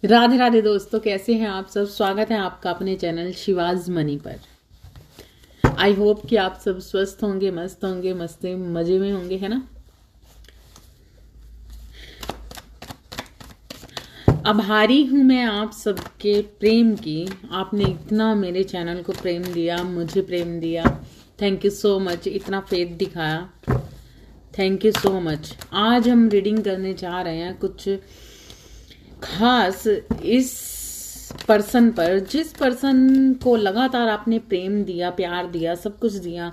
राधे राधे दोस्तों, कैसे हैं आप सब। स्वागत है आपका अपने चैनल शिवाज मनी पर। आई होप कि आप सब स्वस्थ होंगे, मस्त होंगे, मस्ते मजे में होंगे, है ना। आभारी हूं मैं आप सबके प्रेम की। आपने इतना मेरे चैनल को प्रेम दिया, मुझे प्रेम दिया। Thank you so much. इतना फेथ दिखाया, थैंक यू सो मच। आज हम रीडिंग करने जा रहे हैं कुछ खास इस पर्सन पर, जिस पर्सन को लगातार आपने प्रेम दिया, प्यार दिया, सब कुछ दिया।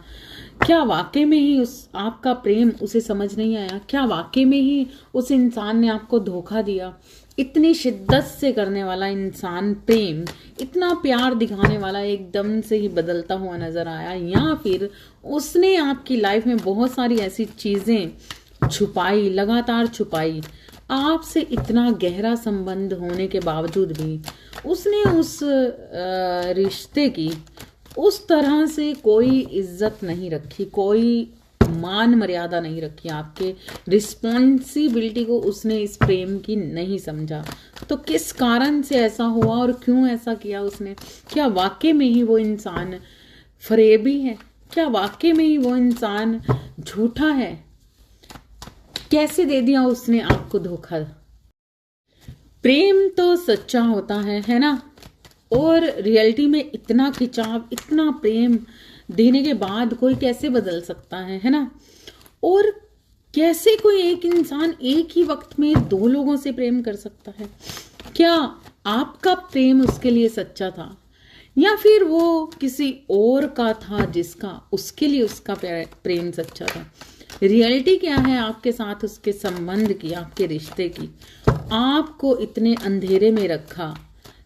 क्या वाकई में ही उस आपका प्रेम उसे समझ नहीं आया? क्या वाकई में ही उस इंसान ने आपको धोखा दिया? इतनी शिद्दत से करने वाला इंसान प्रेम, इतना प्यार दिखाने वाला एकदम से ही बदलता हुआ नजर आया, या फिर उसने आपकी लाइफ में बहुत सारी ऐसी चीजें छुपाई, लगातार छुपाई। आपसे इतना गहरा संबंध होने के बावजूद भी उसने उस रिश्ते की उस तरह से कोई इज्जत नहीं रखी, कोई मान मर्यादा नहीं रखी। आपके रिस्पॉन्सिबिलिटी को उसने इस प्रेम की नहीं समझा। तो किस कारण से ऐसा हुआ और क्यों ऐसा किया उसने? क्या वाकई में ही वो इंसान फरेबी है? क्या वाकई में ही वो इंसान झूठा है? कैसे दे दिया उसने आपको धोखा? प्रेम तो सच्चा होता है ना। और रियलिटी में इतना खिंचाव, इतना प्रेम देने के बाद कोई कैसे बदल सकता है ना। और कैसे कोई एक इंसान एक ही वक्त में दो लोगों से प्रेम कर सकता है? क्या आपका प्रेम उसके लिए सच्चा था, या फिर वो किसी और का था जिसका उसके लिए उसका प्रेम सच्चा था? रियलिटी क्या है आपके साथ उसके संबंध की, आपके रिश्ते की? आपको इतने अंधेरे में रखा,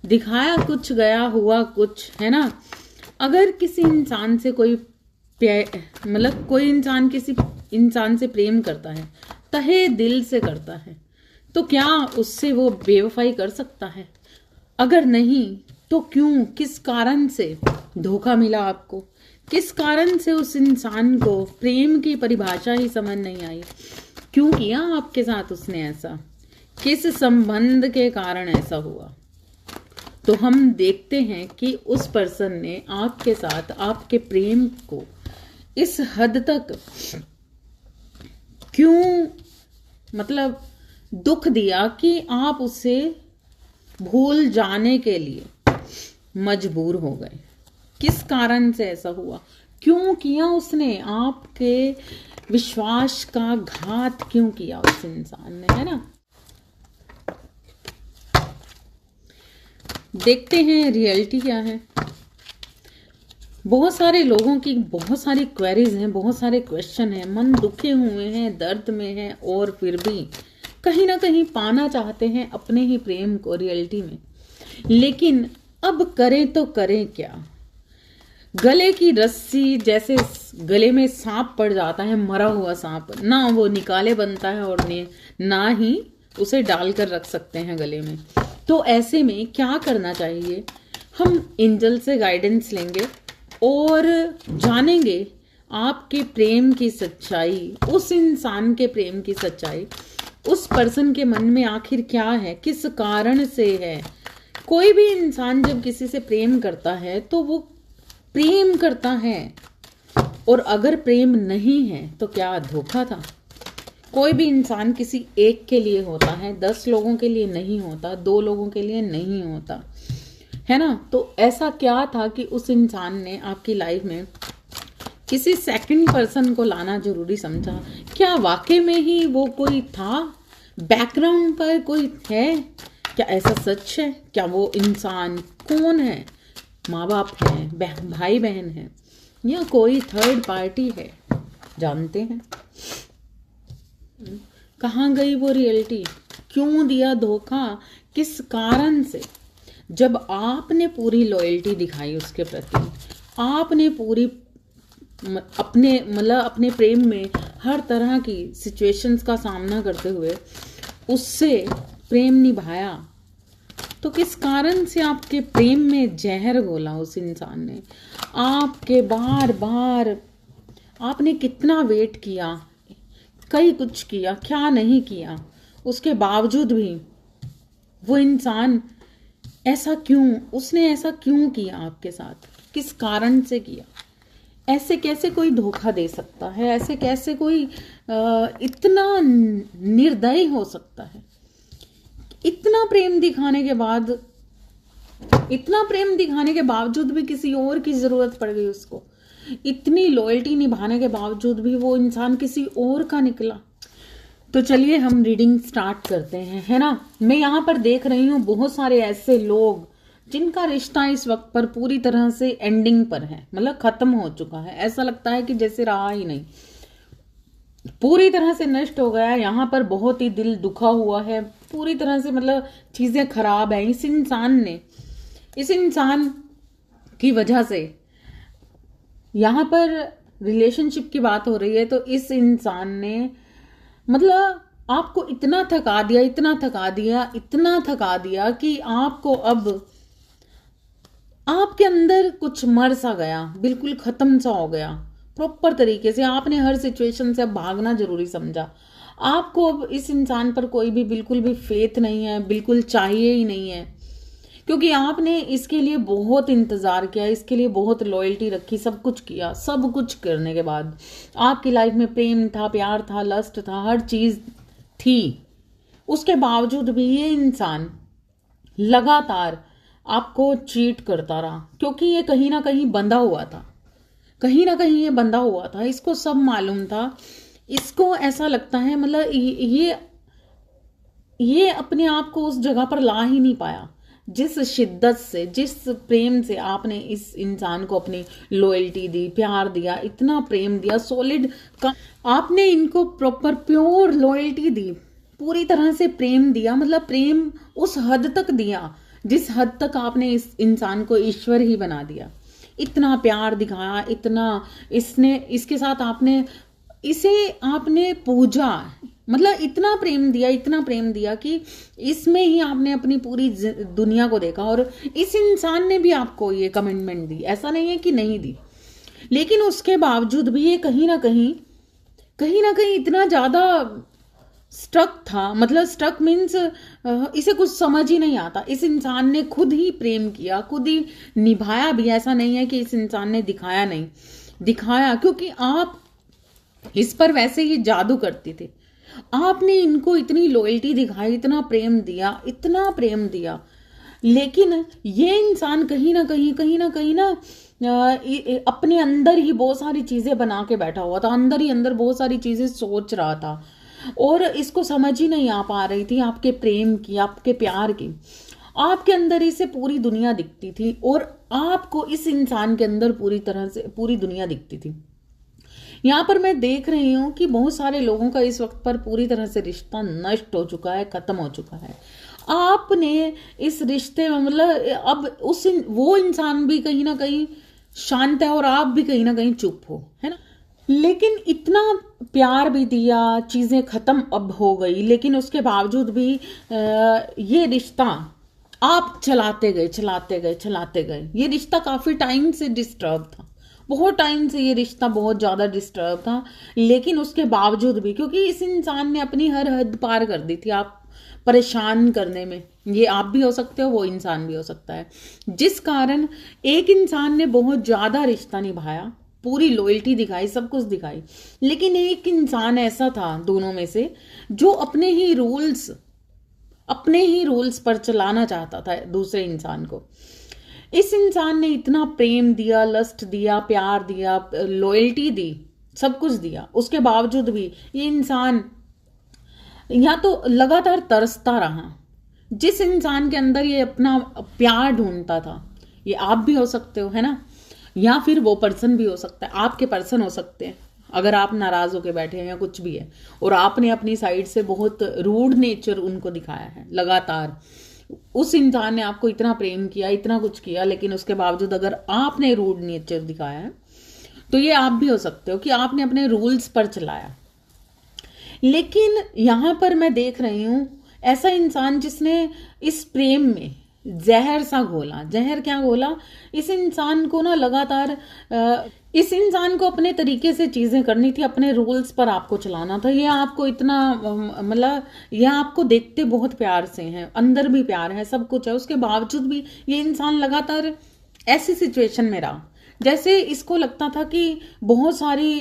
दिखाया कुछ, गया हुआ कुछ, है ना। अगर किसी इंसान से कोई कोई इंसान किसी इंसान से प्रेम करता है, तहे दिल से करता है, तो क्या उससे वो बेवफाई कर सकता है? अगर नहीं तो क्यों, किस कारण से धोखा मिला आपको? किस कारण से उस इंसान को प्रेम की परिभाषा ही समझ नहीं आई? क्यों किया आपके साथ उसने ऐसा? किस संबंध के कारण ऐसा हुआ? तो हम देखते हैं कि उस पर्सन ने आपके साथ आपके प्रेम को इस हद तक क्यों दुख दिया कि आप उसे भूल जाने के लिए मजबूर हो गए। किस कारण से ऐसा हुआ? क्यों किया उसने? आपके विश्वास का घात क्यों किया उस इंसान ने, है ना। देखते हैं रियलिटी क्या है। बहुत सारे लोगों की बहुत सारी क्वेरीज हैं, बहुत सारे क्वेश्चन हैं, मन दुखे हुए हैं, दर्द में हैं, और फिर भी कहीं ना कहीं पाना चाहते हैं अपने ही प्रेम को रियलिटी में। लेकिन अब करें तो करें क्या? गले की रस्सी, जैसे गले में सांप पड़ जाता है, मरा हुआ सांप, ना वो निकाले बनता है और ना ही उसे डालकर रख सकते हैं गले में। तो ऐसे में क्या करना चाहिए? हम एंजल से गाइडेंस लेंगे और जानेंगे आपके प्रेम की सच्चाई, उस इंसान के प्रेम की सच्चाई। उस पर्सन के मन में आखिर क्या है, किस कारण से है? कोई भी इंसान जब किसी से प्रेम करता है तो वो प्रेम करता है, और अगर प्रेम नहीं है तो क्या धोखा था? कोई भी इंसान किसी एक के लिए होता है, 10 लोगों के लिए नहीं होता, 2 लोगों के लिए नहीं होता, है ना। तो ऐसा क्या था कि उस इंसान ने आपकी लाइफ में किसी सेकंड पर्सन को लाना जरूरी समझा? क्या वाकई में ही वो कोई था? बैकग्राउंड पर कोई है? क्या ऐसा सच है? क्या वो इंसान कौन है? माँ बाप हैं, भाई बहन हैं, या कोई थर्ड पार्टी है? जानते हैं कहाँ गई वो रियलिटी? क्यों दिया धोखा? किस कारण से? जब आपने पूरी लॉयल्टी दिखाई उसके प्रति, आपने पूरी अपने प्रेम में हर तरह की सिचुएशंस का सामना करते हुए उससे प्रेम निभाया, तो किस कारण से आपके प्रेम में जहर घोला उस इंसान ने? आपके बार बार आपने कितना वेट किया, कई कुछ किया, क्या नहीं किया, उसके बावजूद भी वो इंसान ऐसा क्यों, उसने ऐसा क्यों किया आपके साथ, किस कारण से किया? ऐसे कैसे कोई धोखा दे सकता है? ऐसे कैसे कोई इतना निर्दयी हो सकता है? इतना प्रेम दिखाने के बाद, इतना प्रेम दिखाने के बावजूद भी किसी और की जरूरत पड़ गई उसको। इतनी लॉयल्टी निभाने के बावजूद भी वो इंसान किसी और का निकला। तो चलिए हम रीडिंग स्टार्ट करते हैं, है ना। मैं यहाँ पर देख रही हूँ बहुत सारे ऐसे लोग जिनका रिश्ता इस वक्त पर पूरी तरह से एंडिंग पर है, मतलब खत्म हो चुका है। ऐसा लगता है कि जैसे रहा ही नहीं, पूरी तरह से नष्ट हो गया है। यहाँ पर बहुत ही दिल दुखा हुआ है, पूरी तरह से मतलब चीजें खराब है। इस इंसान की वजह से यहाँ पर रिलेशनशिप की बात हो रही है, तो इस इंसान ने मतलब आपको इतना थका दिया, इतना थका दिया, इतना थका दिया कि आपको अब आपके अंदर कुछ मर सा गया, बिल्कुल खत्म सा हो गया प्रॉपर तरीके से। आपने हर सिचुएशन से अब भागना जरूरी समझा। आपको अब इस इंसान पर कोई भी बिल्कुल भी फेथ नहीं है, बिल्कुल चाहिए ही नहीं है, क्योंकि आपने इसके लिए बहुत इंतजार किया, इसके लिए बहुत लॉयल्टी रखी, सब कुछ किया। सब कुछ करने के बाद आपकी लाइफ में प्रेम था, प्यार था, लस्ट था, हर चीज थी। उसके बावजूद भी ये इंसान लगातार आपको चीट करता रहा, क्योंकि ये कहीं ना कहीं बंधा हुआ था, कहीं ना कहीं ये बंधा हुआ था। इसको सब मालूम था। इसको ऐसा लगता है मतलब ये अपने आप को उस जगह पर ला ही नहीं पाया। जिस शिद्दत से, जिस प्रेम से आपने इस इंसान को अपनी लॉयल्टी दी, प्यार दिया, इतना प्रेम दिया सॉलिड का, आपने इनको प्रॉपर प्योर लॉयल्टी दी, पूरी तरह से प्रेम दिया, मतलब प्रेम उस हद तक दिया जिस हद तक आपने इस इंसान को ईश्वर ही बना दिया। इतना प्यार दिखाया, इतना इसके साथ आपने पूजा, मतलब इतना प्रेम दिया, इतना प्रेम दिया कि इसमें ही आपने अपनी पूरी दुनिया को देखा। और इस इंसान ने भी आपको ये कमिटमेंट दी, ऐसा नहीं है कि नहीं दी, लेकिन उसके बावजूद भी ये कहीं ना कहीं इतना ज्यादा स्टक था। मतलब स्टक मीन्स इसे कुछ समझ ही नहीं आता। इस इंसान ने खुद ही प्रेम किया, खुद ही निभाया भी। ऐसा नहीं है कि इस इंसान ने दिखाया नहीं, दिखाया, क्योंकि आप इस पर वैसे ही जादू करती थी। आपने इनको इतनी लॉयल्टी दिखाई, इतना प्रेम दिया, इतना प्रेम दिया, लेकिन ये इंसान कहीं ना कहीं ना अपने अंदर ही बहुत सारी चीजें बना के बैठा हुआ था। अंदर ही अंदर बहुत सारी चीजें सोच रहा था और इसको समझ ही नहीं आ पा रही थी आपके प्रेम की, आपके प्यार की। आपके अंदर इसे पूरी दुनिया दिखती थी और आपको इस इंसान के अंदर पूरी तरह से पूरी दुनिया दिखती थी। यहाँ पर मैं देख रही हूँ कि बहुत सारे लोगों का इस वक्त पर पूरी तरह से रिश्ता नष्ट हो चुका है, खत्म हो चुका है। आपने इस रिश्ते में मतलब अब वो इंसान भी कहीं ना कहीं शांत है और आप भी कहीं ना कहीं चुप हो, है ना। लेकिन इतना प्यार भी दिया, चीजें खत्म अब हो गई, लेकिन उसके बावजूद भी ये रिश्ता आप चलाते गए। ये रिश्ता काफी टाइम से डिस्टर्ब था, बहुत टाइम से ये रिश्ता बहुत ज्यादा डिस्टर्ब था। लेकिन उसके बावजूद भी, क्योंकि इस इंसान ने अपनी हर हद पार कर दी थी आप परेशान करने में। ये आप भी हो सकते हो, वो इंसान भी हो सकता है, जिस कारण एक इंसान ने बहुत ज्यादा रिश्ता निभाया, पूरी लॉयल्टी दिखाई, सब कुछ दिखाई, लेकिन एक इंसान ऐसा था दोनों में से जो अपने ही रूल्स पर चलाना चाहता था दूसरे इंसान को। इस इंसान ने इतना प्रेम दिया, लस्ट दिया, प्यार दिया, लॉयल्टी दी, सब कुछ दिया, उसके बावजूद भी ये इंसान या तो लगातार तरसता रहा। जिस इंसान के अंदर ये अपना प्यार ढूंढता था, ये आप भी हो सकते हो, है ना, या फिर वो पर्सन भी हो सकता है, आपके पर्सन हो सकते हैं अगर आप नाराज होके बैठे हैं या कुछ भी है, और आपने अपनी साइड से बहुत रूड नेचर उनको दिखाया है लगातार। उस इंसान ने आपको इतना प्रेम किया, इतना कुछ किया, लेकिन उसके बावजूद अगर आपने रूड नेचर दिखाया है तो ये आप भी हो सकते हो कि आपने अपने रूल्स पर चलाया। लेकिन यहां पर मैं देख रही हूं ऐसा इंसान जिसने इस प्रेम में, जहर सा घोला। जहर क्या घोला? इस इंसान को ना लगातार इस इंसान को अपने तरीके से चीजें करनी थी, अपने रूल्स पर आपको चलाना था। ये आपको इतना मतलब ये आपको देखते बहुत प्यार से हैं, अंदर भी प्यार है, सब कुछ है, उसके बावजूद भी ये इंसान लगातार ऐसी सिचुएशन में रहा जैसे इसको लगता था कि बहुत सारी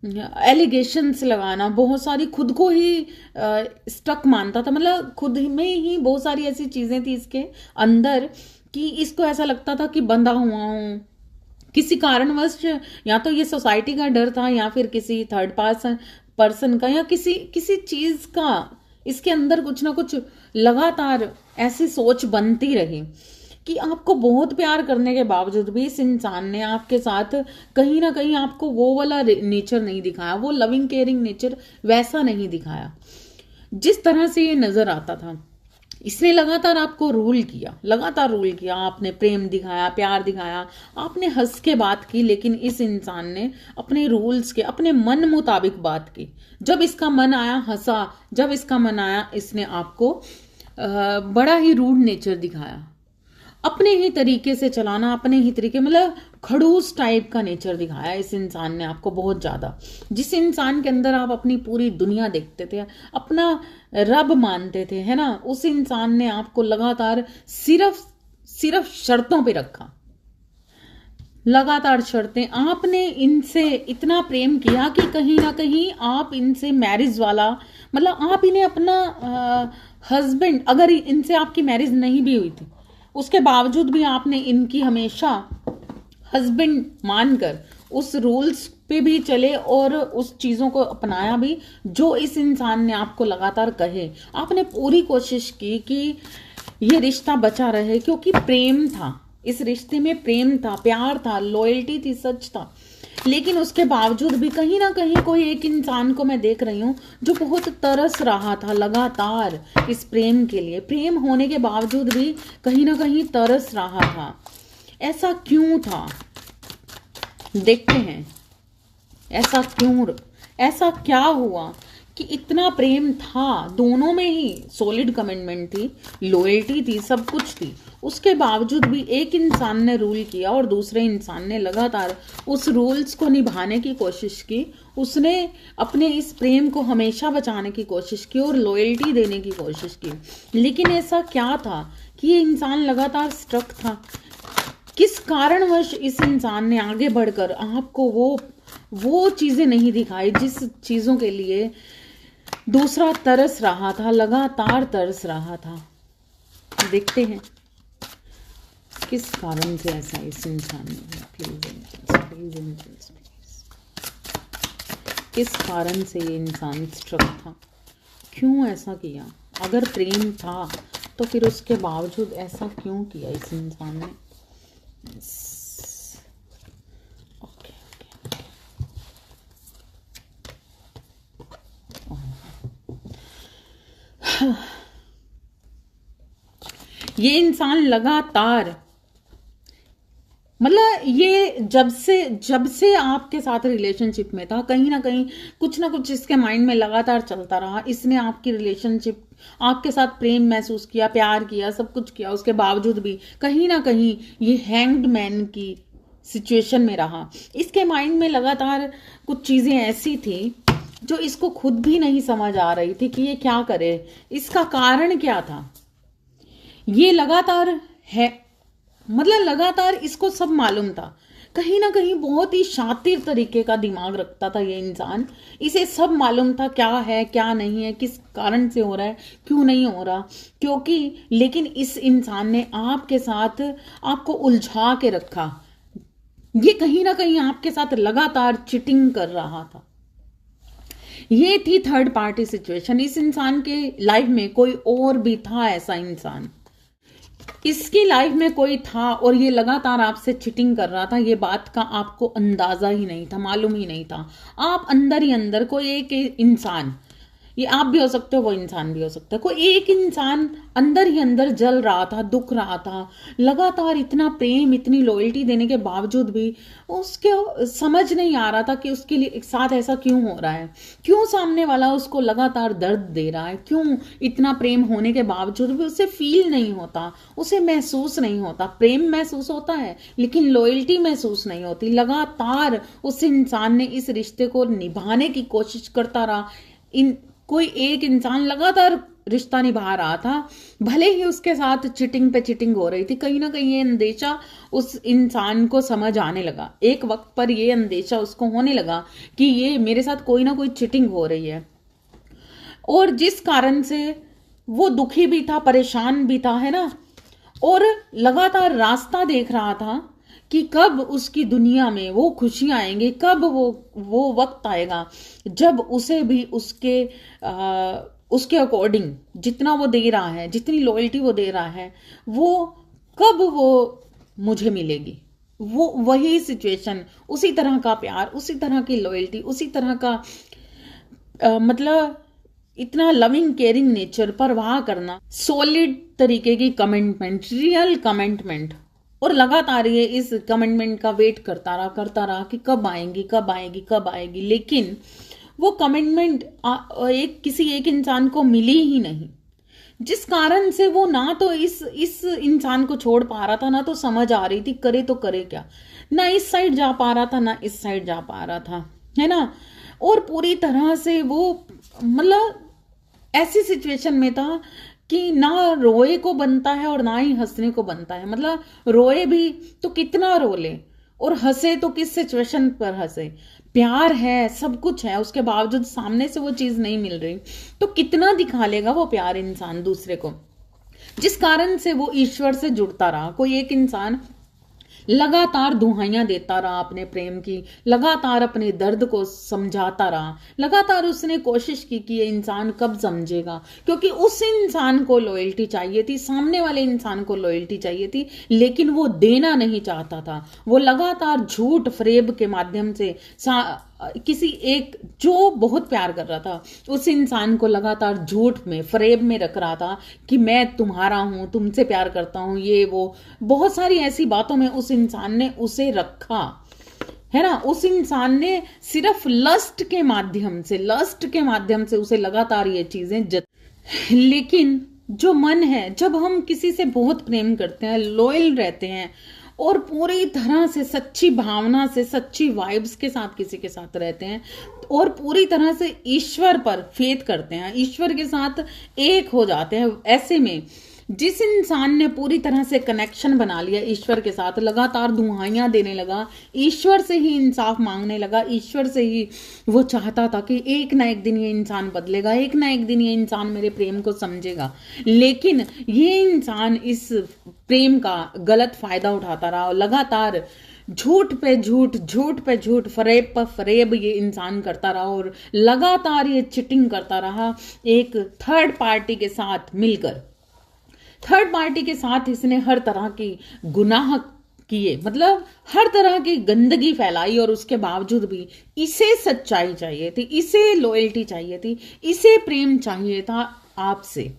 एलिगेशंस लगाना, बहुत सारी खुद को ही स्टक मानता था, मतलब खुद में ही बहुत सारी ऐसी चीजें थी इसके अंदर कि इसको ऐसा लगता था कि बंधा हुआ हूं किसी कारणवश। या तो ये सोसाइटी का डर था या फिर किसी थर्ड पर्सन का या किसी चीज का इसके अंदर कुछ ना कुछ लगातार ऐसी सोच बनती रही कि आपको बहुत प्यार करने के बावजूद भी इस इंसान ने आपके साथ कहीं ना कहीं आपको वो वाला नेचर नहीं दिखाया, वो लविंग केयरिंग नेचर वैसा नहीं दिखाया जिस तरह से ये नजर आता था। इसने लगातार आपको रूल किया, आपने प्रेम दिखाया, प्यार दिखाया, आपने हंस के बात की, लेकिन इस इंसान ने अपने रूल्स के, अपने मन मुताबिक बात की। जब इसका मन आया हंसा, जब इसका मन आया इसने आपको बड़ा ही रूड नेचर दिखाया, अपने ही तरीके से चलाना, अपने ही तरीके, मतलब खड़ूस टाइप का नेचर दिखाया इस इंसान ने आपको बहुत ज्यादा। जिस इंसान के अंदर आप अपनी पूरी दुनिया देखते थे, अपना रब मानते थे, है ना, उस इंसान ने आपको लगातार सिर्फ शर्तों पे रखा, लगातार शर्तें। आपने इनसे इतना प्रेम किया कि कहीं ना कहीं आप इनसे मैरिज वाला, मतलब आप इन्हें अपना हस्बैंड, अगर इनसे आपकी मैरिज नहीं भी हुई थी उसके बावजूद भी आपने इनकी हमेशा हस्बैंड मानकर उस रूल्स पे भी चले और उस चीजों को अपनाया भी जो इस इंसान ने आपको लगातार कहे। आपने पूरी कोशिश की कि ये रिश्ता बचा रहे, क्योंकि प्रेम था, इस रिश्ते में प्रेम था, प्यार था, लॉयल्टी थी, सच था। लेकिन उसके बावजूद भी कहीं ना कहीं कोई एक इंसान को मैं देख रही हूं जो बहुत तरस रहा था लगातार इस प्रेम के लिए। प्रेम होने के बावजूद भी कहीं ना कहीं तरस रहा था। ऐसा क्यों था? देखते हैं ऐसा क्या हुआ कि इतना प्रेम था, दोनों में ही सॉलिड कमिटमेंट थी, लॉयल्टी थी, सब कुछ थी, उसके बावजूद भी एक इंसान ने रूल किया और दूसरे इंसान ने लगातार उस रूल्स को निभाने की कोशिश की। उसने अपने इस प्रेम को हमेशा बचाने की कोशिश की और लॉयल्टी देने की कोशिश की। लेकिन ऐसा क्या था कि ये इंसान लगातार स्ट्रक था? किस कारणवश इस इंसान ने आगे बढ़कर आपको वो चीजें नहीं दिखाई जिस चीजों के लिए दूसरा तरस रहा था, लगातार तरस रहा था? देखते हैं किस कारण से ऐसा इस इंसान ने, प्लीज किस कारण से ये इंसान स्ट्रक था, क्यों ऐसा किया? अगर प्रेम था तो फिर उसके बावजूद ऐसा क्यों किया इस इंसान ने? ओके ये इंसान लगातार, मतलब ये जब से आपके साथ रिलेशनशिप में था, कहीं ना कहीं कुछ ना कुछ इसके माइंड में लगातार चलता रहा। इसने आपकी रिलेशनशिप, आपके साथ प्रेम महसूस किया, प्यार किया, सब कुछ किया, उसके बावजूद भी कहीं ना कहीं ये हैंग्ड मैन की सिचुएशन में रहा। इसके माइंड में लगातार कुछ चीजें ऐसी थी जो इसको खुद भी नहीं समझ आ रही थी कि ये क्या करे, इसका कारण क्या था। ये लगातार है, मतलब लगातार इसको सब मालूम था, कहीं ना कहीं बहुत ही शातिर तरीके का दिमाग रखता था ये इंसान। इसे सब मालूम था क्या है क्या नहीं है, किस कारण से हो रहा है, क्यों नहीं हो रहा, क्योंकि लेकिन इस इंसान ने आपके साथ आपको उलझा के रखा। ये कहीं ना कहीं आपके साथ लगातार चीटिंग कर रहा था। ये थी थर्ड पार्टी सिचुएशन। इस इंसान के लाइफ में कोई और भी था, ऐसा इंसान इसकी लाइफ में कोई था और ये लगातार आपसे चीटिंग कर रहा था। ये बात का आपको अंदाजा ही नहीं था, मालूम ही नहीं था। आप अंदर ही अंदर कोई एक इंसान ये आप भी हो सकते हो, वो इंसान भी हो सकता है। कोई एक इंसान अंदर ही अंदर जल रहा था, दुख रहा था, लगातार इतना प्रेम, इतनी लॉयल्टी देने के बावजूद भी उसके समझ नहीं आ रहा था कि उसके लिए एक साथ ऐसा क्यों हो रहा है, क्यों सामने वाला उसको लगातार दर्द दे रहा है, क्यों इतना प्रेम होने के बावजूद भी उसे फील नहीं होता, उसे महसूस नहीं होता। प्रेम महसूस होता है लेकिन लॉयल्टी महसूस नहीं होती। लगातार उस इंसान ने इस रिश्ते को निभाने की कोशिश करता रहा। कोई एक इंसान लगातार रिश्ता निभा रहा था, भले ही उसके साथ चिटिंग पे चिटिंग हो रही थी। कहीं ना कहीं ये अंदेशा उस इंसान को समझ आने लगा, एक वक्त पर ये अंदेशा उसको होने लगा कि ये मेरे साथ कोई ना कोई चिटिंग हो रही है, और जिस कारण से वो दुखी भी था, परेशान भी था, है ना, और लगातार रास्ता देख रहा था कि कब उसकी दुनिया में वो खुशियां आएंगी, कब वो वक्त आएगा जब उसे भी उसके अकॉर्डिंग जितना वो दे रहा है, जितनी लॉयल्टी वो दे रहा है, कब वो मुझे मिलेगी। वो वही सिचुएशन, उसी तरह का प्यार, उसी तरह की लॉयल्टी, उसी तरह का मतलब इतना लविंग केयरिंग नेचर, परवाह करना, सॉलिड तरीके की कमिटमेंट, रियल कमिटमेंट। और लगातार ये इस कमिटमेंट का वेट करता रहा कि कब आएंगी, कब आएगी, कब आएगी। लेकिन वो कमिटमेंट किसी एक इंसान को मिली ही नहीं, जिस कारण से वो ना तो इस इंसान को छोड़ पा रहा था, ना तो समझ आ रही थी करे तो करे क्या, ना इस साइड जा पा रहा था, ना इस साइड जा पा रहा था, है ना। और पूरी तरह से वो मतलब ऐसी सिचुएशन में था कि ना रोए को बनता है और ना ही हंसने को बनता है। मतलब रोए भी तो कितना रो ले, और हंसे तो किस सिचुएशन पर हंसे। प्यार है, सब कुछ है, उसके बावजूद सामने से वो चीज नहीं मिल रही तो कितना दिखा लेगा वो प्यार इंसान दूसरे को, जिस कारण से वो ईश्वर से जुड़ता रहा। कोई एक इंसान लगातार दुहाइयां देता रहा अपने प्रेम की, लगातार अपने दर्द को समझाता रहा, लगातार उसने कोशिश की कि ये इंसान कब समझेगा, क्योंकि उस इंसान को लॉयल्टी चाहिए थी, सामने वाले इंसान को लॉयल्टी चाहिए थी, लेकिन वो देना नहीं चाहता था। वो लगातार झूठ फरेब के माध्यम से किसी एक जो बहुत प्यार कर रहा था उस इंसान को लगातार झूठ में, फरेब में रख रहा था कि मैं तुम्हारा हूं, तुमसे प्यार करता हूं, ये वो बहुत सारी ऐसी बातों में उस इंसान ने उसे रखा, है ना। उस इंसान ने सिर्फ लस्ट के माध्यम से उसे लगातार ये चीजें लेकिन जो मन है, जब हम किसी से बहुत प्रेम करते हैं, लॉयल रहते हैं और पूरी तरह से सच्ची भावना से, सच्ची वाइब्स के साथ किसी के साथ रहते हैं और पूरी तरह से ईश्वर पर फेथ करते हैं, ईश्वर के साथ एक हो जाते हैं, ऐसे में जिस इंसान ने पूरी तरह से कनेक्शन बना लिया ईश्वर के साथ, लगातार दुहाइयां देने लगा, ईश्वर से ही इंसाफ मांगने लगा, ईश्वर से ही वो चाहता था कि एक ना एक दिन ये इंसान बदलेगा, एक ना एक दिन ये इंसान मेरे प्रेम को समझेगा। लेकिन ये इंसान इस प्रेम का गलत फायदा उठाता रहा और लगातार झूठ पे झूठ, फरेब पर फरेब ये इंसान करता रहा और लगातार ये चिटिंग करता रहा एक थर्ड पार्टी के साथ मिलकर। थर्ड पार्टी के साथ इसने हर तरह की गुनाह किए, मतलब हर तरह की गंदगी फैलाई, और उसके बावजूद भी इसे सच्चाई चाहिए थी, इसे लॉयल्टी चाहिए थी, इसे प्रेम चाहिए था आपसे।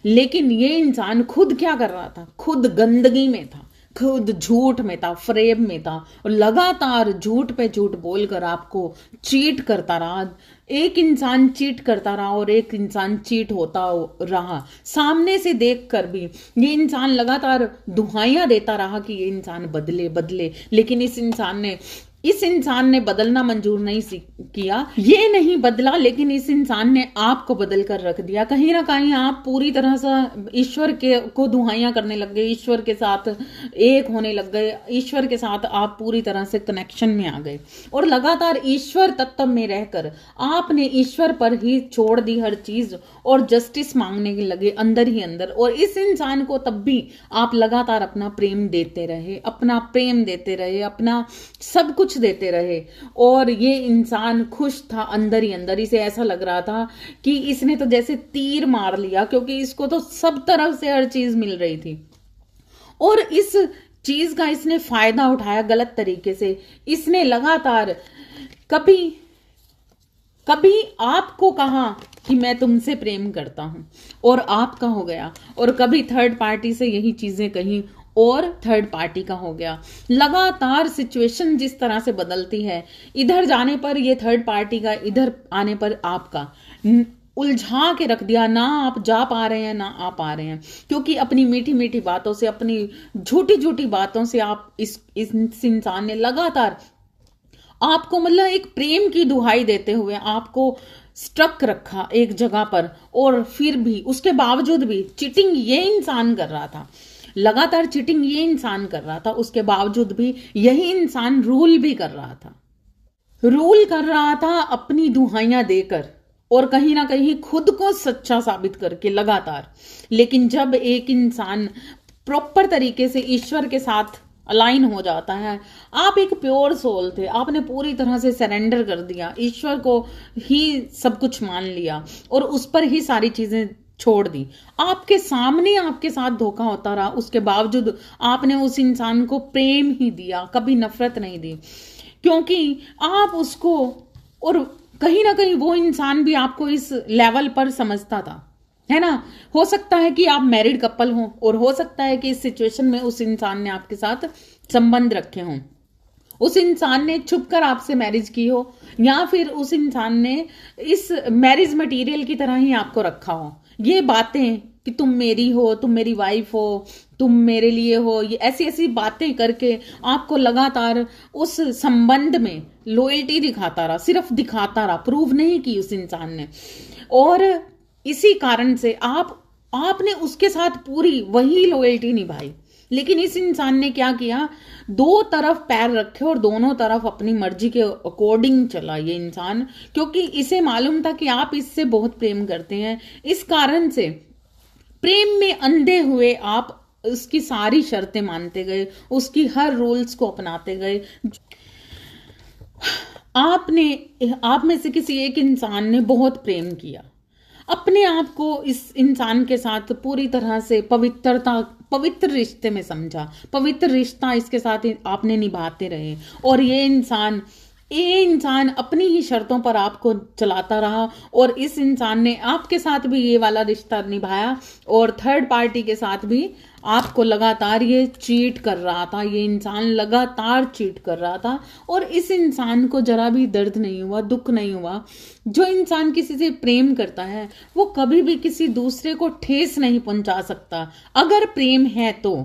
लेकिन ये इंसान खुद क्या कर रहा था, खुद गंदगी में था, खुद झूठ में था, फरेब में था, और लगातार झूठ पे झूठ बोलकर आपको चीट करता रहा। एक इंसान चीट करता रहा और एक इंसान चीट होता रहा, सामने से देखकर भी ये इंसान लगातार दुहाइयां देता रहा कि ये इंसान बदले, लेकिन इस इंसान ने बदलना मंजूर नहीं किया। ये नहीं बदला, लेकिन इस इंसान ने आपको बदल कर रख दिया। कहीं ना कहीं आप पूरी तरह से ईश्वर को दुहाइयां करने लग गए, ईश्वर के साथ एक होने लग गए, ईश्वर के साथ आप पूरी तरह से कनेक्शन में आ गए और लगातार ईश्वर तत्व में रहकर आपने ईश्वर पर ही छोड़ दी हर चीज और जस्टिस मांगने लगे अंदर ही अंदर। और इस इंसान को तब भी आप लगातार अपना प्रेम देते रहे, अपना सब कुछ देते रहे, और ये इंसान खुश था अंदर ही अंदर। इसे ऐसा लग रहा था कि इसने तो जैसे तीर मार लिया, क्योंकि इसको तो सब तरफ से हर चीज मिल रही थी और इस चीज का इसने फायदा उठाया गलत तरीके से। इसने लगातार कभी आपको कहा कि मैं तुमसे प्रेम करता हूं और आपका हो गया, और कभी थर्ड पार्टी से यही चीजें कहीं और थर्ड पार्टी का हो गया। लगातार सिचुएशन जिस तरह से बदलती है, इधर जाने पर ये थर्ड पार्टी का, इधर आने पर आपका, उलझा के रख दिया, ना आप जा पा रहे हैं ना आ पा रहे हैं, क्योंकि अपनी मीठी मीठी बातों से, अपनी झूठी झूठी बातों से आप इस इंसान ने लगातार आपको मतलब एक प्रेम की दुहाई देते हुए आपको स्ट्रक रखा एक जगह पर, और फिर भी उसके बावजूद भी चीटिंग ये इंसान कर रहा था, लगातार चीटिंग ये इंसान कर रहा था, उसके बावजूद भी यही इंसान रूल भी कर रहा था, रूल कर रहा था अपनी दुहाइयां देकर और कहीं ना कहीं खुद को सच्चा साबित करके लगातार। लेकिन जब एक इंसान प्रॉपर तरीके से ईश्वर के साथ अलाइन हो जाता है, आप एक प्योर सोल थे, आपने पूरी तरह से सरेंडर कर दिया, ईश्वर को ही सब कुछ मान लिया और उस पर ही सारी चीजें छोड़ दी, आपके सामने आपके साथ धोखा होता रहा, उसके बावजूद आपने उस इंसान को प्रेम ही दिया, कभी नफरत नहीं दी, क्योंकि आप उसको, और कहीं ना कहीं वो इंसान भी आपको इस लेवल पर समझता था, है ना। हो सकता है कि आप मैरिड कपल हो और हो सकता है कि इस सिचुएशन में उस इंसान ने आपके साथ संबंध रखे हों, उस इंसान ने छुपकर आपसे मैरिज की हो, या फिर उस इंसान ने इस मैरिज मटेरियल की तरह ही आपको रखा हो। ये बातें कि तुम मेरी हो, तुम मेरी वाइफ हो, तुम मेरे लिए हो, ये ऐसी ऐसी बातें करके आपको लगातार उस संबंध में लॉयल्टी दिखाता रहा, सिर्फ दिखाता रहा, प्रूव नहीं की उस इंसान ने। और इसी कारण से आपने उसके साथ पूरी वही लॉयल्टी निभाई। लेकिन इस इंसान ने क्या किया, दो तरफ पैर रखे और दोनों तरफ अपनी मर्जी के अकॉर्डिंग चला ये इंसान, क्योंकि इसे मालूम था कि आप इससे बहुत प्रेम करते हैं। इस कारण से प्रेम में अंधे हुए आप उसकी सारी शर्तें मानते गए, उसकी हर रूल्स को अपनाते गए। आप में से किसी एक इंसान ने बहुत प्रेम किया, अपने आप को इस इंसान के साथ पूरी तरह से पवित्र रिश्ते में समझा, पवित्र रिश्ता इसके साथ आपने निभाते रहे, और ये इंसान अपनी ही शर्तों पर आपको चलाता रहा, और इस इंसान ने आपके साथ भी ये वाला रिश्ता निभाया, और थर्ड पार्टी के साथ भी आपको लगातार ये चीट कर रहा था, ये इंसान लगातार चीट कर रहा था। और इस इंसान को जरा भी दर्द नहीं हुआ, दुख नहीं हुआ। जो इंसान किसी से प्रेम करता है वो कभी भी किसी दूसरे को ठेस नहीं पहुंचा सकता, अगर प्रेम है तो।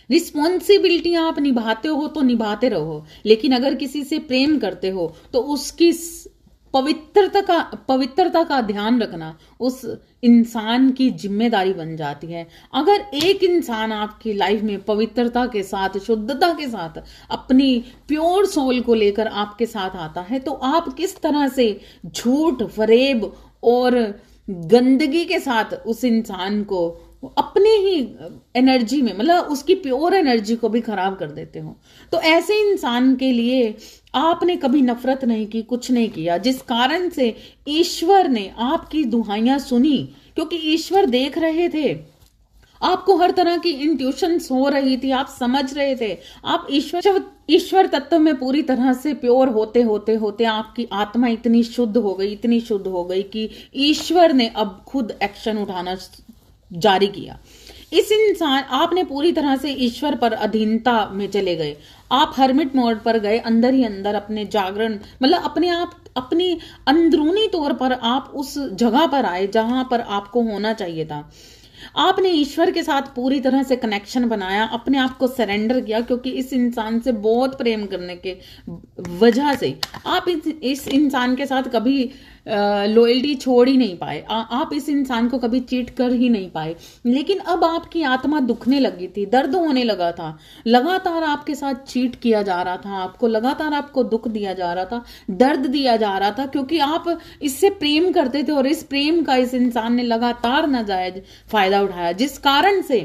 रिस्पॉन्सिबिलिटी आप निभाते हो तो निभाते रहो, लेकिन अगर किसी से प्रेम करते हो तो उसकी पवित्रता का ध्यान रखना उस इंसान की जिम्मेदारी बन जाती है। अगर एक इंसान आपकी लाइफ में पवित्रता के साथ, शुद्धता के साथ, अपनी प्योर सोल को लेकर आपके साथ आता है, तो आप किस तरह से झूठ, फरेब और गंदगी के साथ उस इंसान को अपने ही एनर्जी में, मतलब उसकी प्योर एनर्जी को भी खराब कर देते हो। तो ऐसे इंसान के लिए आपने कभी नफरत नहीं की, कुछ नहीं किया, जिस कारण से ईश्वर ने आपकी दुहाइयां सुनी, क्योंकि ईश्वर देख रहे थे, आपको हर तरह की इंट्यूशंस हो रही थी, आप समझ रहे थे, आप ईश्वर तत्व में पूरी तरह से प्योर होते होते होते आपकी आत्मा इतनी शुद्ध हो गई कि ईश्वर ने अब खुद एक्शन उठाना जारी किया। इस इंसान, आपने पूरी तरह से ईश्वर पर अधीनता में चले गए, आप हर्मिट मोड पर गए, अंदर ही अंदर अपने जागरण, मतलब अपनी अंदरूनी तौर पर आप उस जगह पर आए जहां पर आपको होना चाहिए था। आपने ईश्वर के साथ पूरी तरह से कनेक्शन बनाया, अपने आप को सरेंडर किया, क्योंकि इस इंसान से बहुत प्रेम करने के वजह से आप इस इंसान के साथ कभी लॉयल्टी छोड़ ही नहीं पाए, आप इस इंसान को कभी चीट कर ही नहीं पाए। लेकिन अब आपकी आत्मा दुखने लगी थी, दर्द होने लगा था, लगातार आपके साथ चीट किया जा रहा था, आपको लगातार आपको दुख दिया जा रहा था, दर्द दिया जा रहा था, क्योंकि आप इससे प्रेम करते थे और इस प्रेम का इस इंसान ने लगातार नाजायज फायदा उठाया, जिस कारण से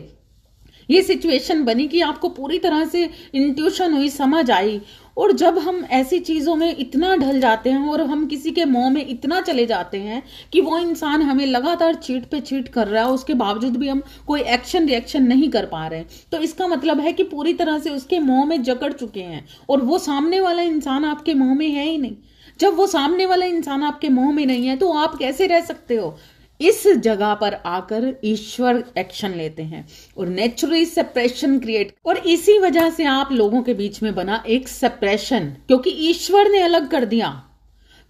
ये सिचुएशन बनी कि आपको पूरी तरह से इंट्यूशन हुई, समझ आई। और जब हम ऐसी चीजों में इतना ढल जाते हैं और हम किसी के मोह में इतना चले जाते हैं कि वो इंसान हमें लगातार चीट पे चीट कर रहा है, उसके बावजूद भी हम कोई एक्शन रिएक्शन नहीं कर पा रहे, तो इसका मतलब है कि पूरी तरह से उसके मोह में जकड़ चुके हैं और वो सामने वाला इंसान आपके मोह में है ही नहीं। जब वो सामने वाला इंसान आपके मोह में नहीं है तो आप कैसे रह सकते हो? इस जगह पर आकर ईश्वर एक्शन लेते हैं और नेचुरली सेपरेशन क्रिएट, और इसी वजह से आप लोगों के बीच में बना एक सेपरेशन, क्योंकि ईश्वर ने अलग कर दिया,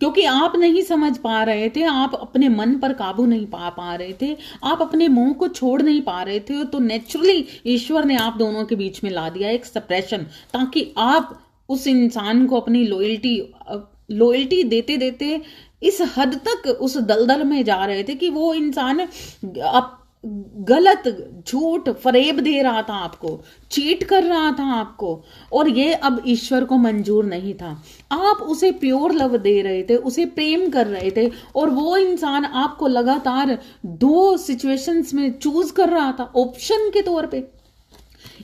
क्योंकि आप नहीं समझ पा रहे थे, आप अपने मन पर काबू नहीं पा रहे थे, आप अपने मोह को छोड़ नहीं पा रहे थे, तो नेचुरली ईश्वर ने आप दोनों के बीच में ला दिया एक सेपरेशन, ताकि आप उस इंसान को अपनी लॉयल्टी देते देते इस हद तक उस दलदल में जा रहे थे कि वो इंसान गलत, झूठ, फरेब दे रहा था आपको, चीट कर रहा था आपको, और ये अब ईश्वर को मंजूर नहीं था। आप उसे प्योर लव दे रहे थे, उसे प्रेम कर रहे थे, और वो इंसान आपको लगातार 2 सिचुएशंस में चूज कर रहा था ऑप्शन के तौर पे।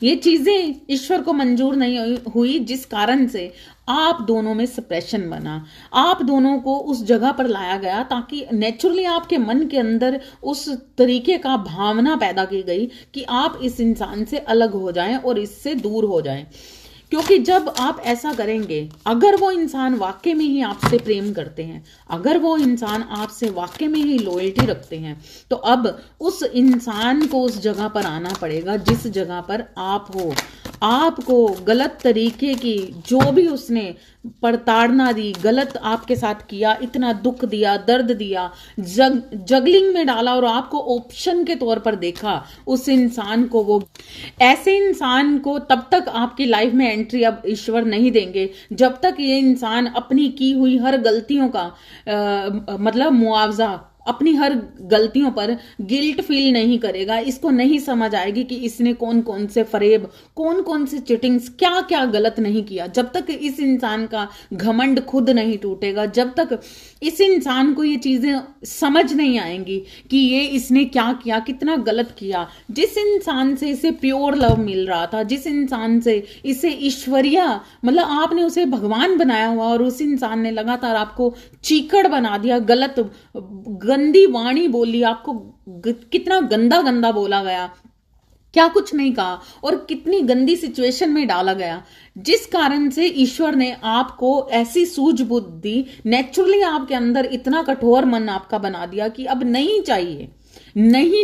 ये चीजें ईश्वर को मंजूर नहीं हुई, जिस कारण से आप दोनों में सप्रेशन बना, आप दोनों को उस जगह पर लाया गया ताकि नेचुरली आपके मन के अंदर उस तरीके का भावना पैदा की गई कि आप इस इंसान से अलग हो जाएं और इससे दूर हो जाएं। क्योंकि जब आप ऐसा करेंगे, अगर वो इंसान वाकई में ही आपसे प्रेम करते हैं, अगर वो इंसान आपसे वाकई में ही लॉयल्टी रखते हैं, तो अब उस इंसान को उस जगह पर आना पड़ेगा जिस जगह पर आप हो। आपको गलत तरीके की जो भी उसने प्रताड़ना दी, गलत आपके साथ किया, इतना दुख दिया, दर्द दिया, जगलिंग में डाला और आपको ऑप्शन के तौर पर देखा उस इंसान को, वो ऐसे इंसान को तब तक आपकी लाइफ में एंट्री अब ईश्वर नहीं देंगे जब तक ये इंसान अपनी की हुई हर गलतियों का मतलब मुआवजा, अपनी हर गलतियों पर गिल्ट फील नहीं करेगा, इसको नहीं समझ आएगी कि इसने कौन कौन से फरेब, कौन कौन से चिटिंग्स, क्या क्या गलत नहीं किया। जब तक इस इंसान का घमंड खुद नहीं टूटेगा, जब तक इस इंसान को ये चीजें समझ नहीं आएंगी कि ये इसने क्या किया, कितना गलत किया, जिस इंसान से इसे प्योर लव मिल रहा था, जिस इंसान से इसे ईश्वरीय, मतलब आपने उसे भगवान बनाया हुआ और उस इंसान ने लगातार आपको चीकड़ बना दिया, गलत गंदी वाणी बोली, आपको कितना गंदा गंदा बोला गया, क्या कुछ नहीं कहा, और कितनी गंदी सिचुएशन में डाला गया, जिस कारण से ईश्वर ने आपको ऐसी सूझबूझ दी, नेचुरली आपके अंदर इतना कठोर मन आपका बना दिया कि अब नहीं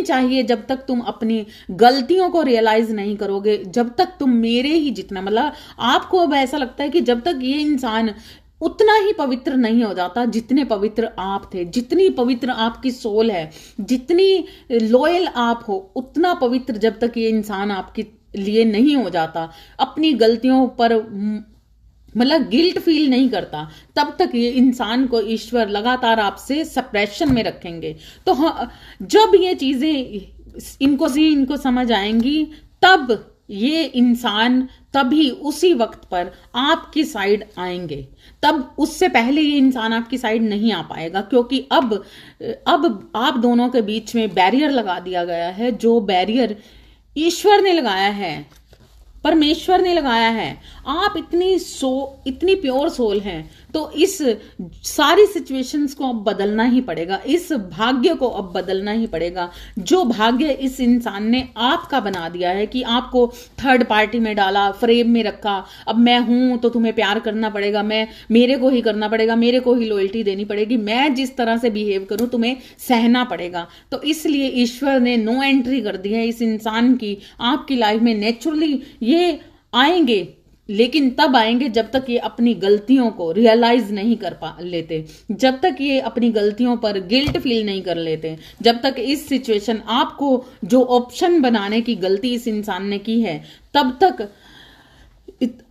चाहिए जब तक तुम अपनी गलतियों को रियलाइज नहीं करोगे, जब तक तुम मेरे ही जितना, मतलब आपको अब ऐसा लगता है कि जब तक ये इंसान उतना ही पवित्र नहीं हो जाता जितने पवित्र आप थे, जितनी पवित्र आपकी सोल है, जितनी लॉयल आप हो, उतना पवित्र जब तक ये इंसान आपके लिए नहीं हो जाता, अपनी गलतियों पर मतलब गिल्ट फील नहीं करता, तब तक ये इंसान को ईश्वर लगातार आपसे सप्रेशन में रखेंगे। तो हाँ, जब ये चीजें इनको समझ आएंगी, तब ये इंसान तभी उसी वक्त पर आपकी साइड आएंगे, तब उससे पहले ये इंसान आपकी साइड नहीं आ पाएगा, क्योंकि अब आप दोनों के बीच में बैरियर लगा दिया गया है, जो बैरियर ईश्वर ने लगाया है, परमेश्वर ने लगाया है। आप इतनी प्योर सोल हैं, तो इस सारी सिचुएशंस को अब बदलना ही पड़ेगा, इस भाग्य को अब बदलना ही पड़ेगा, जो भाग्य इस इंसान ने आपका बना दिया है कि आपको थर्ड पार्टी में डाला, फ्रेम में रखा, अब मैं हूं तो तुम्हें प्यार करना पड़ेगा, मेरे को ही करना पड़ेगा, मेरे को ही लॉयल्टी देनी पड़ेगी, मैं जिस तरह से बिहेव करूं तुम्हें सहना पड़ेगा। तो इसलिए ईश्वर ने नो एंट्री कर दी है इस इंसान की आपकी लाइफ में। नेचुरली ये आएंगे, लेकिन तब आएंगे जब तक ये अपनी गलतियों को रियलाइज नहीं कर लेते, जब तक ये अपनी गलतियों पर गिल्ट फील नहीं कर लेते, जब तक इस सिचुएशन, आपको जो ऑप्शन बनाने की गलती इस इंसान ने की है, तब तक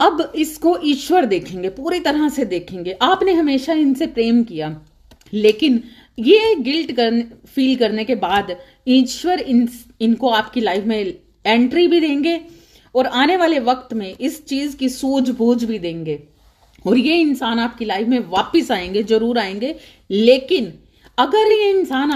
अब इसको ईश्वर देखेंगे, पूरी तरह से देखेंगे। आपने हमेशा इनसे प्रेम किया, लेकिन ये गिल्ट फील करने के बाद ईश्वर इनको आपकी लाइफ में एंट्री भी देंगे और आने वाले वक्त में इस चीज की सूझबूझ भी देंगे, और ये इंसान आपकी लाइफ में वापस आएंगे, जरूर आएंगे। लेकिन अगर ये इंसान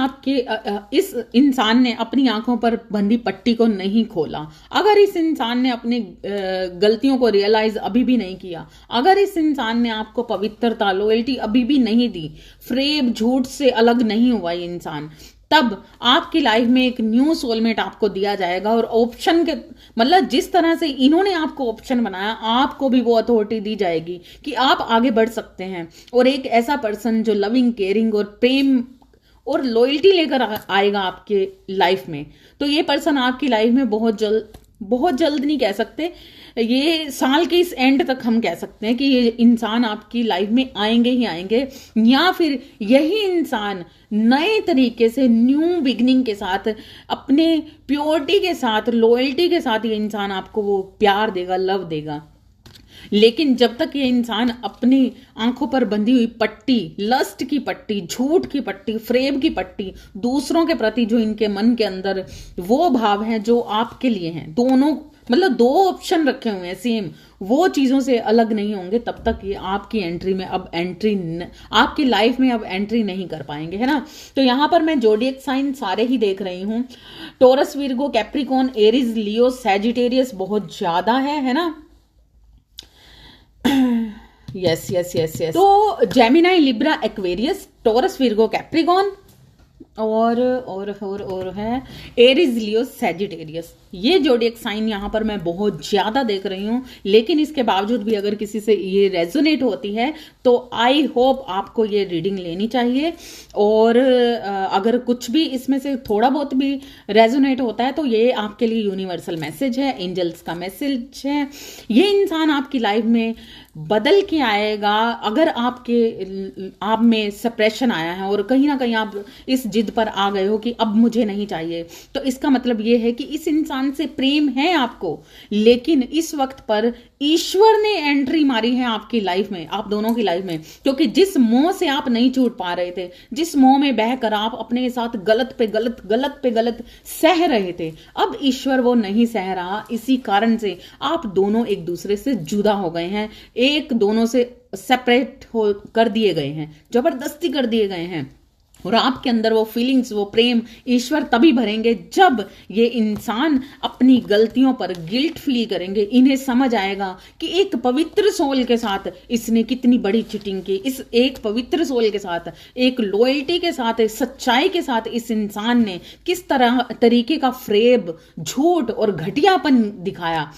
इस इंसान ने अपनी आंखों पर बंधी पट्टी को नहीं खोला, अगर इस इंसान ने अपनी गलतियों को रियलाइज अभी भी नहीं किया, अगर इस इंसान ने आपको पवित्रता, लॉयल्टी अभी भी नहीं दी, फ्रेब, झूठ से अलग नहीं हुआ ये इंसान, तब आपकी लाइफ में एक न्यू सोलमेट आपको दिया जाएगा। और ऑप्शन के मतलब जिस तरह से इन्होंने आपको ऑप्शन बनाया, आपको भी वो अथॉरिटी दी जाएगी कि आप आगे बढ़ सकते हैं। और एक ऐसा पर्सन जो लविंग, केयरिंग और प्रेम और लॉयल्टी लेकर आएगा आपके लाइफ में, तो ये पर्सन आपकी लाइफ में बहुत जल्द नहीं कह सकते, ये साल के इस एंड तक हम कह सकते हैं कि ये इंसान आपकी लाइफ में आएंगे ही आएंगे। या फिर यही इंसान नए तरीके से न्यू बिगनिंग के साथ, अपने प्योरिटी के साथ, लॉयल्टी के साथ ये इंसान आपको वो प्यार देगा, लव देगा। लेकिन जब तक ये इंसान अपनी आंखों पर बंधी हुई पट्टी, लस्ट की पट्टी, झूठ की पट्टी, फ्रेब की पट्टी, दूसरों के प्रति जो इनके मन के अंदर वो भाव है जो आपके लिए हैं, दोनों मतलब दो ऑप्शन रखे हुए हैं सेम, वो चीजों से अलग नहीं होंगे, तब तक ये आपकी एंट्री में अब आपकी लाइफ में अब एंट्री नहीं कर पाएंगे, है ना। तो यहां पर मैं जोडिएक साइन सारे ही देख रही हूं। Taurus, Virgo, Capricorn, Aries, Leo, Sagittarius बहुत ज्यादा है ना। Yes yes yes yes. तो Gemini, Libra, Aquarius, Taurus, Virgo, Capricorn और है एरीज, लियो, सैजिटेरियस। ये जोडिएक साइन यहाँ पर मैं बहुत ज्यादा देख रही हूँ। लेकिन इसके बावजूद भी अगर किसी से ये रेजोनेट होती है तो आई होप आपको ये रीडिंग लेनी चाहिए। और अगर कुछ भी इसमें से थोड़ा बहुत भी रेजोनेट होता है तो ये आपके लिए यूनिवर्सल मैसेज है, एंजल्स का मैसेज है। ये इंसान आपकी लाइफ में बदल के आएगा। अगर आप में सप्रेशन आया है और कहीं ना कहीं आप इस जिद पर आ गए हो कि अब मुझे नहीं चाहिए, तो इसका मतलब ये है कि इस इंसान से प्रेम है आपको, लेकिन इस वक्त पर ईश्वर ने एंट्री मारी है आपकी लाइफ में, आप दोनों की लाइफ में। क्योंकि जिस मोह से आप नहीं छूट पा रहे थे, जिस मोह में बहकर आप अपने साथ गलत पे गलत सह रहे थे, अब ईश्वर वो नहीं सह रहा। इसी कारण से आप दोनों एक दूसरे से जुदा हो गए हैं, एक दोनों से सेपरेट हो कर दिए गए हैं, जबरदस्ती कर दिए गए हैं। और आपके अंदर वो फीलिंग्स, वो प्रेम ईश्वर तभी भरेंगे जब ये इंसान अपनी गलतियों पर गिल्ट फील करेंगे। इन्हें समझ आएगा कि एक पवित्र सोल के साथ इसने कितनी बड़ी चीटिंग की। इस एक पवित्र सोल के साथ, एक लॉयल्टी के साथ, एक सच्चाई के साथ इस इंसान ने किस तरीके का फ्रेब, झूठ और घटियापन दिखाया।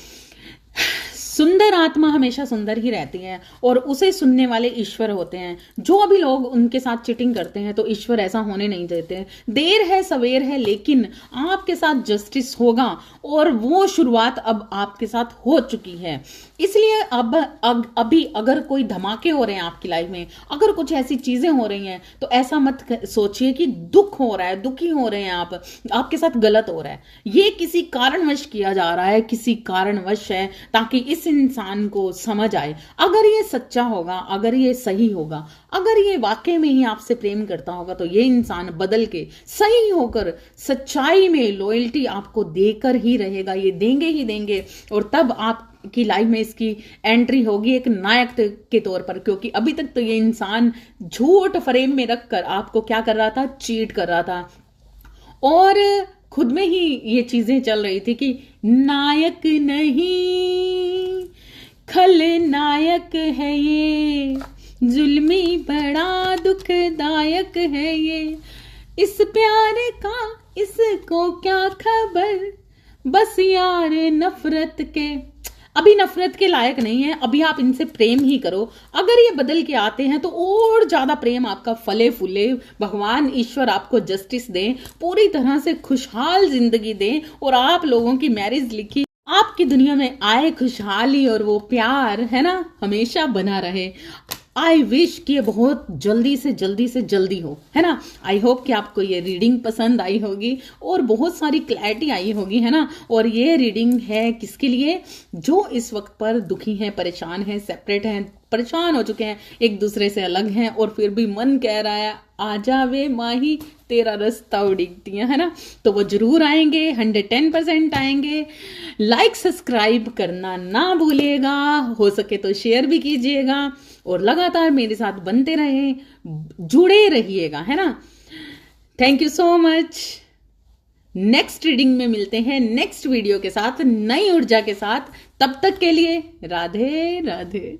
सुंदर आत्मा हमेशा सुंदर ही रहती है और उसे सुनने वाले ईश्वर होते हैं। जो भी लोग उनके साथ चीटिंग करते हैं तो ईश्वर ऐसा होने नहीं देते। देर है सवेर है, लेकिन आपके साथ जस्टिस होगा और वो शुरुआत अब आपके साथ हो चुकी है। इसलिए अभी अगर कोई धमाके हो रहे हैं आपकी लाइफ में, अगर कुछ ऐसी चीजें हो रही हैं, तो ऐसा मत सोचिए कि दुख हो रहा है, दुखी हो रहे हैं आप, आपके साथ गलत हो रहा है। ये किसी कारणवश किया जा रहा है, किसी कारणवश है, ताकि इस इंसान को समझ आए। अगर ये सच्चा होगा, अगर ये सही होगा, अगर ये वाकई में ही आपसे प्रेम करता होगा, तो ये इंसान बदल के सही होकर सच्चाई में लॉयल्टी आपको देकर ही रहेगा। ये देंगे ही देंगे। और तब आप की लाइफ में इसकी एंट्री होगी एक नायक के तौर पर। क्योंकि अभी तक तो ये इंसान झूठ फ्रेम में रखकर आपको क्या कर रहा था, चीट कर रहा था। और खुद में ही ये चीजें चल रही थी कि नायक नहीं खलनायक है ये, जुल्मी बड़ा दुखदायक है ये, इस प्यार का इसको क्या खबर, बस यार नफरत के, अभी नफरत के लायक नहीं है, अभी आप इनसे प्रेम ही करो। अगर ये बदल के आते हैं तो और ज्यादा प्रेम आपका फले फूले, भगवान ईश्वर आपको जस्टिस दें, पूरी तरह से खुशहाल जिंदगी दें और आप लोगों की मैरिज लिखी आपकी दुनिया में आए खुशहाली और वो प्यार है ना हमेशा बना रहे। आई विश कि ये बहुत जल्दी से जल्दी हो, है ना। आई होप कि आपको ये रीडिंग पसंद आई होगी और बहुत सारी क्लैरिटी आई होगी, है ना। और ये रीडिंग है किसके लिए, जो इस वक्त पर दुखी हैं, परेशान हैं, सेपरेट हैं, परेशान हो चुके हैं, एक दूसरे से अलग हैं और फिर भी मन कह रहा है आ जावे माही तेरा रास्ता उड़ीकती है ना। तो वो जरूर आएंगे, 110% आएंगे। लाइक सब्सक्राइब करना ना भूलिएगा, हो सके तो शेयर भी कीजिएगा और लगातार मेरे साथ बनते रहे, जुड़े रहिएगा, है ना। Thank you so much. Next reading में मिलते हैं नेक्स्ट वीडियो के साथ, नई ऊर्जा के साथ। तब तक के लिए राधे राधे।